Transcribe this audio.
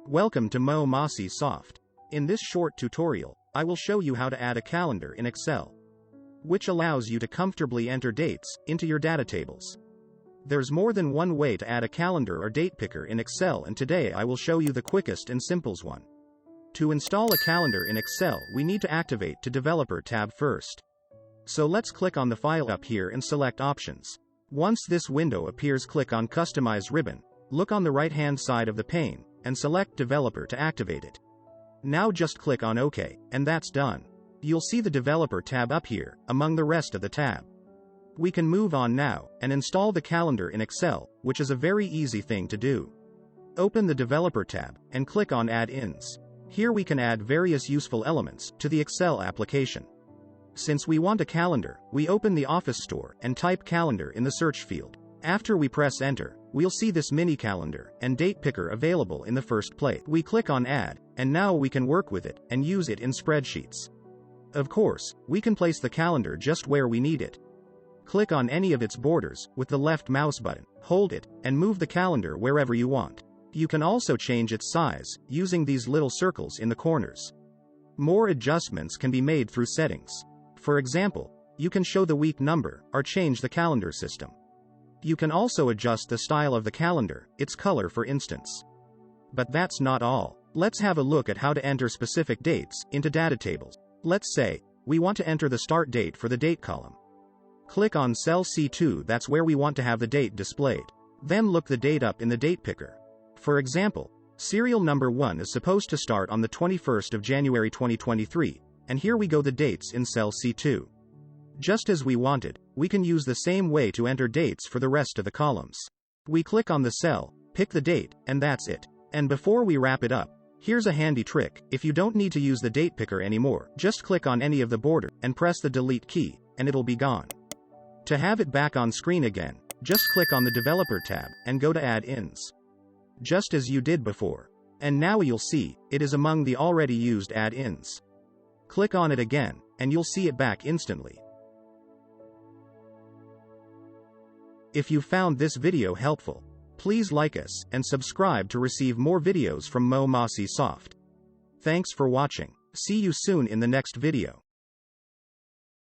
Welcome to Mo Mossy Soft. In this short tutorial, I will show you how to add a calendar in Excel, which allows you to comfortably enter dates into your data tables. There's more than one way to add a calendar or date picker in Excel, and today I will show you the quickest and simplest one. To install a calendar in Excel, we need to activate the Developer tab first. So let's click on the file up here and select Options. Once this window appears, click on Customize ribbon, look on the right-hand side of the pane, and select Developer to activate it. Now just click on OK, and that's done. You'll see the Developer tab up here, among the rest of the tab. We can move on now, and install the calendar in Excel, which is a very easy thing to do. Open the Developer tab, and click on Add-ins. Here we can add various useful elements to the Excel application. Since we want a calendar, we open the Office Store and type Calendar in the search field. After we press Enter, we'll see this mini calendar and date picker available in the first place. We click on Add, and now we can work with it and use it in spreadsheets. Of course, we can place the calendar just where we need it. Click on any of its borders with the left mouse button, hold it, and move the calendar wherever you want. You can also change its size using these little circles in the corners. More adjustments can be made through settings. For example, you can show the week number or change the calendar system. You can also adjust the style of the calendar, its color for instance. But that's not all. Let's have a look at how to enter specific dates into data tables. Let's say we want to enter the start date for the date column. Click on cell C2, that's where we want to have the date displayed. Then look the date up in the date picker. For example, serial number 1 is supposed to start on the 21st of January 2023, and here we go, the dates in cell C2. Just as we wanted, we can use the same way to enter dates for the rest of the columns. We click on the cell, pick the date, and that's it. And before we wrap it up, here's a handy trick. If you don't need to use the date picker anymore, just click on any of the border and press the delete key, and it'll be gone. To have it back on screen again, just click on the Developer tab and go to Add-ins. Just as you did before. And now you'll see, it is among the already used add-ins. Click on it again, and you'll see it back instantly. If you found this video helpful, please like us and subscribe to receive more videos from Mo Mossy Soft. Thanks for watching. See you soon in the next video.